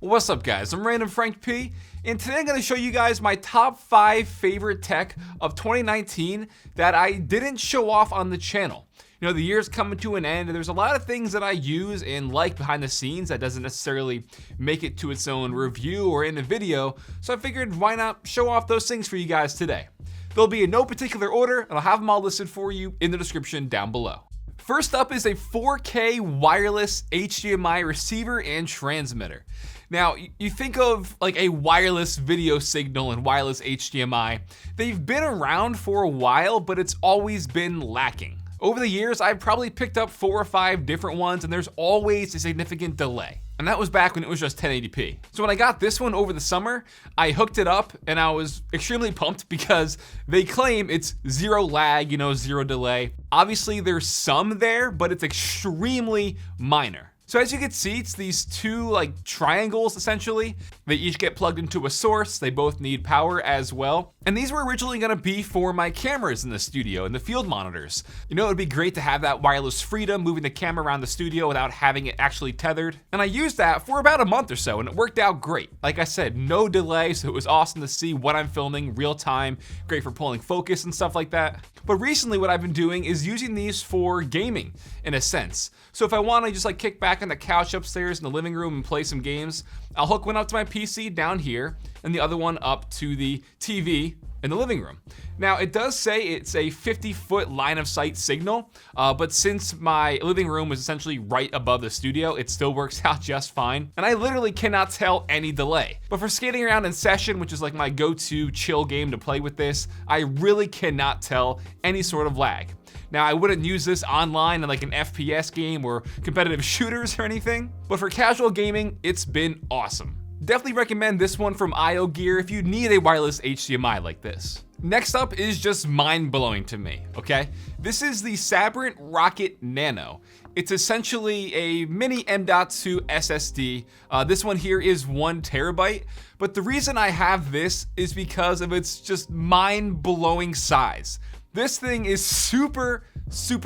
What's up guys, I'm randomfrankp, and today I'm going to show you guys my top 5 favorite tech of 2019 that I didn't show off on the channel. You know, the year's coming to an end and there's a lot of things that I use and like behind the scenes that doesn't necessarily make it to its own review or in a video, so I figured why not show off those things for you guys today. They'll be in no particular order and I'll have them all listed for you in the description down below. First up is a 4K wireless HDMI receiver and transmitter. Now, you think of like a wireless video signal and wireless HDMI. They've been around for a while, but it's always been lacking. Over the years, I've probably picked up 4 or 5 different ones, and there's always a significant delay. And that was back when it was just 1080p. So when I got this one over the summer, I hooked it up and I was extremely pumped because they claim it's zero lag, zero delay. Obviously there's some there, but it's extremely minor. So as you can see, it's these two like triangles essentially. They each get plugged into a source. They both need power as well. And these were originally gonna be for my cameras in the studio and the field monitors. You know, it'd be great to have that wireless freedom, moving the camera around the studio without having it actually tethered. And I used that for about a month or so and it worked out great. Like I said, no delay, so it was awesome to see what I'm filming real time, great for pulling focus and stuff like that. But recently what I've been doing is using these for gaming in a sense. So if I wanna just like kick back on the couch upstairs in the living room and play some games, I'll hook one up to my PC down here and the other one up to the TV in the living room. Now it does say it's a 50-foot line of sight signal, but since my living room was essentially right above the studio, it still works out just fine. And I literally cannot tell any delay. But for skating around in session, which is like my go-to chill game to play with this, I really cannot tell any sort of lag. Now, I wouldn't use this online in like an FPS game or competitive shooters or anything, but for casual gaming, it's been awesome. Definitely recommend this one from IOGEAR if you need a wireless HDMI like this. Next up is just mind-blowing to me, okay? This is the Sabourin Rocketman Nano. It's essentially a mini M.2 SSD. This one here is 1 terabyte, but the reason I have this is because of its just mind-blowing size. This thing is super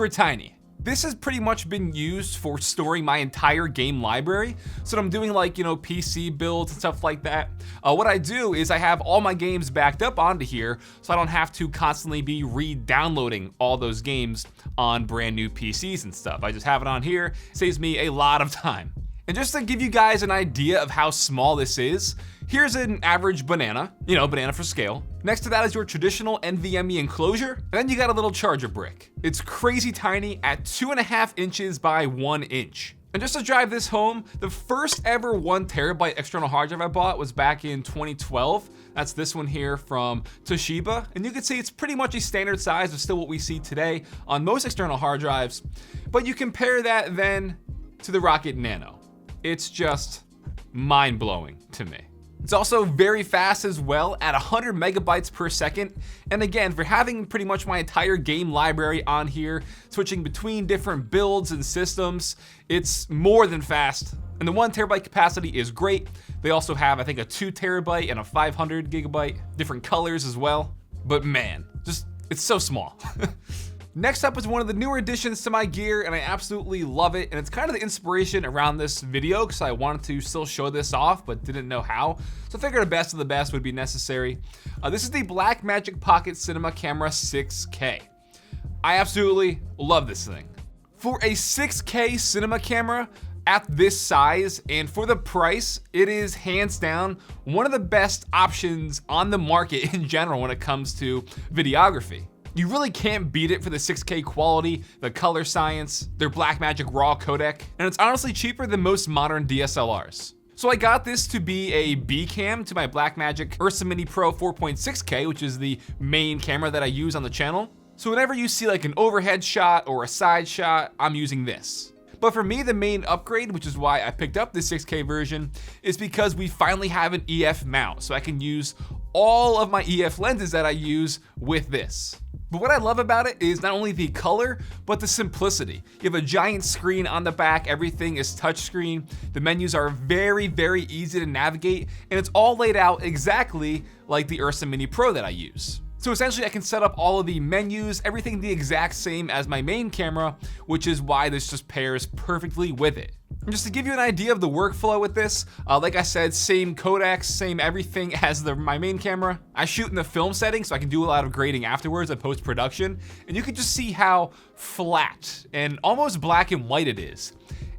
tiny. This has pretty much been used for storing my entire game library. So I'm doing like, PC builds and stuff like that. What I do is I have all my games backed up onto here so I don't have to constantly be re-downloading all those games on brand new PCs and stuff. I just have it on here, saves me a lot of time. And just to give you guys an idea of how small this is, here's an average banana, banana for scale. Next to that is your traditional NVMe enclosure, and then you got a little charger brick. It's crazy tiny at 2.5 inches by 1 inch. And just to drive this home, the first ever 1 terabyte external hard drive I bought was back in 2012. That's this one here from Toshiba. And you can see it's pretty much a standard size of still what we see today on most external hard drives. But you compare that then to the Rocketman Nano. It's just mind-blowing to me. It's also very fast as well at 100 megabytes per second. And again, for having pretty much my entire game library on here, switching between different builds and systems, it's more than fast. And the 1 terabyte capacity is great. They also have, I think, a 2 terabyte and a 500 gigabyte, different colors as well. But man, it's so small. Next up is one of the newer additions to my gear, and I absolutely love it. And it's kind of the inspiration around this video because I wanted to still show this off, but didn't know how. So I figured a best of the best would be necessary. This is the Blackmagic Pocket Cinema Camera 6K. I absolutely love this thing. For a 6K cinema camera at this size and for the price, it is hands down one of the best options on the market in general when it comes to videography. You really can't beat it for the 6K quality, the color science, their Blackmagic RAW codec, and it's honestly cheaper than most modern DSLRs. So I got this to be a B cam to my Blackmagic Ursa Mini Pro 4.6K, which is the main camera that I use on the channel. So whenever you see like an overhead shot or a side shot, I'm using this. But for me, the main upgrade, which is why I picked up the 6K version, is because we finally have an EF mount, so I can use all of my EF lenses that I use with this. But what I love about it is not only the color, but the simplicity. You have a giant screen on the back, everything is touchscreen. The menus are very easy to navigate, and it's all laid out exactly like the Ursa Mini Pro that I use. So essentially I can set up all of the menus, everything the exact same as my main camera, which is why this just pairs perfectly with it. And just to give you an idea of the workflow with this, like I said, same codecs, same everything as my main camera. I shoot in the film setting so I can do a lot of grading afterwards at post-production, and you can just see how flat and almost black and white it is.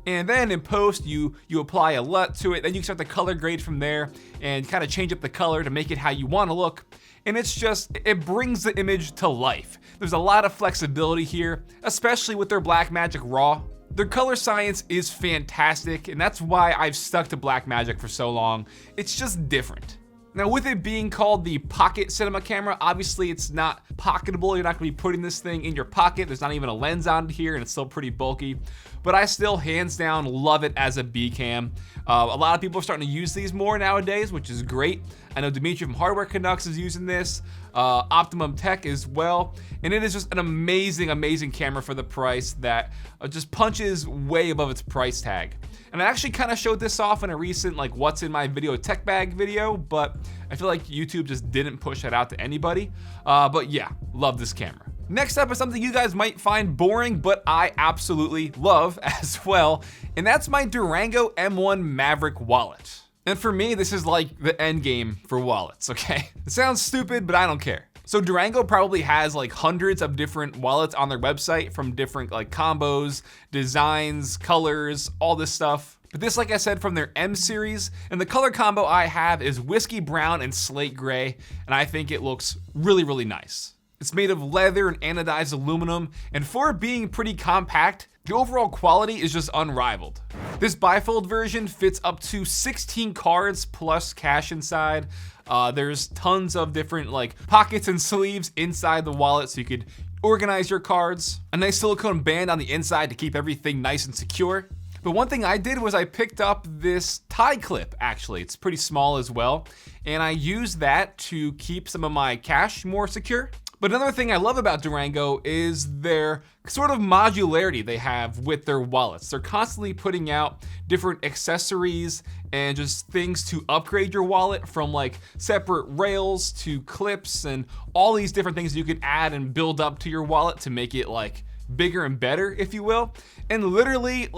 And then in post, you apply a LUT to it, then you can start the color grade from there and kind of change up the color to make it how you want to look. And it brings the image to life. There's a lot of flexibility here, especially with their Blackmagic RAW. Their color science is fantastic, and that's why I've stuck to Blackmagic for so long. It's just different. Now, with it being called the pocket cinema camera, obviously it's not pocketable. You're not gonna be putting this thing in your pocket. There's not even a lens on it here, and it's still pretty bulky. But I still, hands down, love it as a B cam. A lot of people are starting to use these more nowadays, which is great. I know Dimitri from Hardware Canucks is using this, Optimum Tech as well, and it is just an amazing, amazing camera for the price that just punches way above its price tag. And I actually kind of showed this off in a recent what's in my video tech bag video, but I feel like YouTube just didn't push that out to anybody. But yeah, love this camera. Next up is something you guys might find boring, but I absolutely love as well, and that's my Durango M1 Maverick wallet. And for me, this is like the end game for wallets, okay? It sounds stupid, but I don't care. So Durango probably has hundreds of different wallets on their website from different combos, designs, colors, all this stuff. But this, like I said, from their M series, and the color combo I have is whiskey brown and slate gray, and I think it looks really, really nice. It's made of leather and anodized aluminum, and for being pretty compact, the overall quality is just unrivaled. This bifold version fits up to 16 cards plus cash inside. There's tons of different pockets and sleeves inside the wallet so you could organize your cards. A nice silicone band on the inside to keep everything nice and secure. But one thing I did was I picked up this tie clip, actually. It's pretty small as well, and I used that to keep some of my cash more secure. But another thing I love about Durango is their sort of modularity they have with their wallets. They're constantly putting out different accessories and just things to upgrade your wallet, from separate rails to clips and all these different things you can add and build up to your wallet to make it bigger and better, if you will. And literally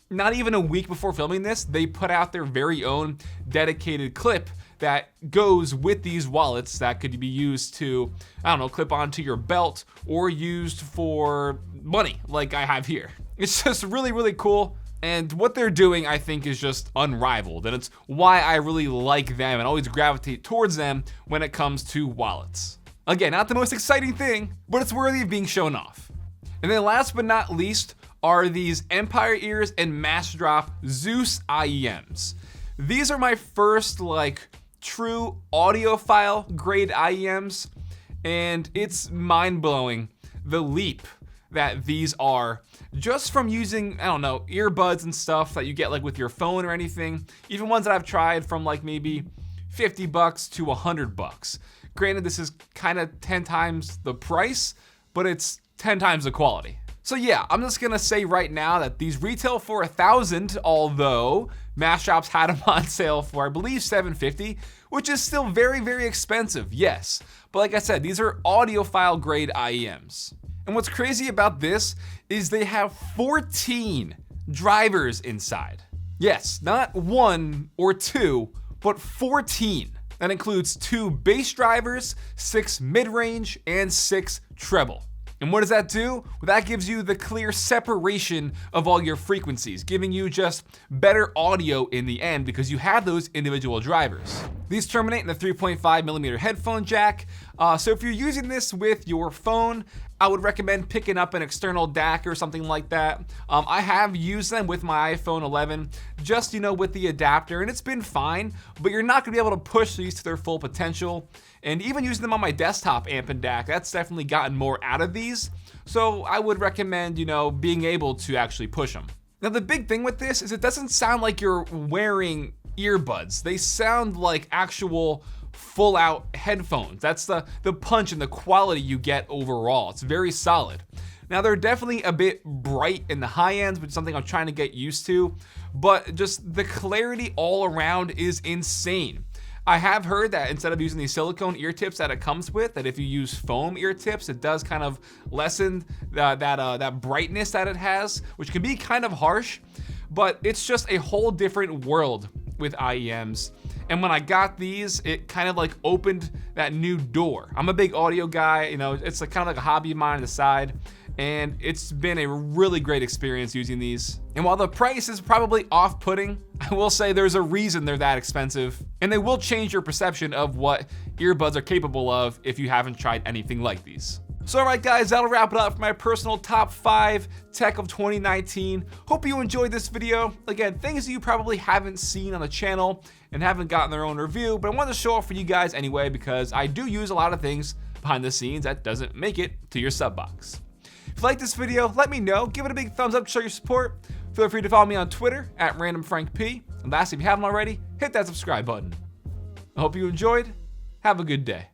not even a week before filming this, they put out their very own dedicated clip that goes with these wallets that could be used to, I don't know, clip onto your belt or used for money like I have here. It's just really, really cool. And what they're doing, I think, is just unrivaled. And it's why I really like them and always gravitate towards them when it comes to wallets. Again, not the most exciting thing, but it's worthy of being shown off. And then last but not least are these Empire Ears and Mass Drop Zeus IEMs. These are my first true audiophile grade IEMs, and it's mind-blowing the leap that these are just from using, I don't know, earbuds and stuff that you get with your phone or anything. Even ones that I've tried from maybe $50 to $100. Granted, this is kind of 10 times the price, but it's 10 times the quality. So yeah, I'm just gonna say right now that these retail for $1,000, although Mass Shops had them on sale for, I believe, $750, which is still very, very expensive, yes. But like I said, these are audiophile grade IEMs. And what's crazy about this is they have 14 drivers inside. Yes, not one or two, but 14. That includes 2 bass drivers, 6 mid-range, and 6 treble. And what does that do? Well, that gives you the clear separation of all your frequencies, giving you just better audio in the end because you have those individual drivers. These terminate in the 3.5mm headphone jack. So if you're using this with your phone, I would recommend picking up an external DAC or something like that. I have used them with my iPhone 11, just with the adapter, and it's been fine, but you're not gonna be able to push these to their full potential. And even using them on my desktop amp and DAC, that's definitely gotten more out of these. So I would recommend, being able to actually push them. Now the big thing with this is it doesn't sound like you're wearing earbuds. They sound like actual full out headphones. That's the punch and the quality you get overall. It's very solid. Now they're definitely a bit bright in the high ends, which is something I'm trying to get used to, but just the clarity all around is insane. I have heard that instead of using these silicone ear tips that it comes with, that if you use foam ear tips, it does kind of lessen that brightness that it has, which can be kind of harsh. but it's just a whole different world with IEMs. And when I got these, it kind of like opened that new door. I'm a big audio guy, you know, it's like kind of like a hobby of mine on the side. And it's been a really great experience using these. And while the price is probably off-putting, I will say there's a reason they're that expensive, and they will change your perception of what earbuds are capable of if you haven't tried anything like these. So alright guys, that'll wrap it up for my personal top 5 tech of 2019. Hope you enjoyed this video. Again, things that you probably haven't seen on the channel and haven't gotten their own review, but I wanted to show off for you guys anyway because I do use a lot of things behind the scenes that doesn't make it to your sub box. If you like this video, let me know. Give it a big thumbs up to show your support. Feel free to follow me on Twitter at randomfrankp. And lastly, if you haven't already, hit that subscribe button. I hope you enjoyed. Have a good day.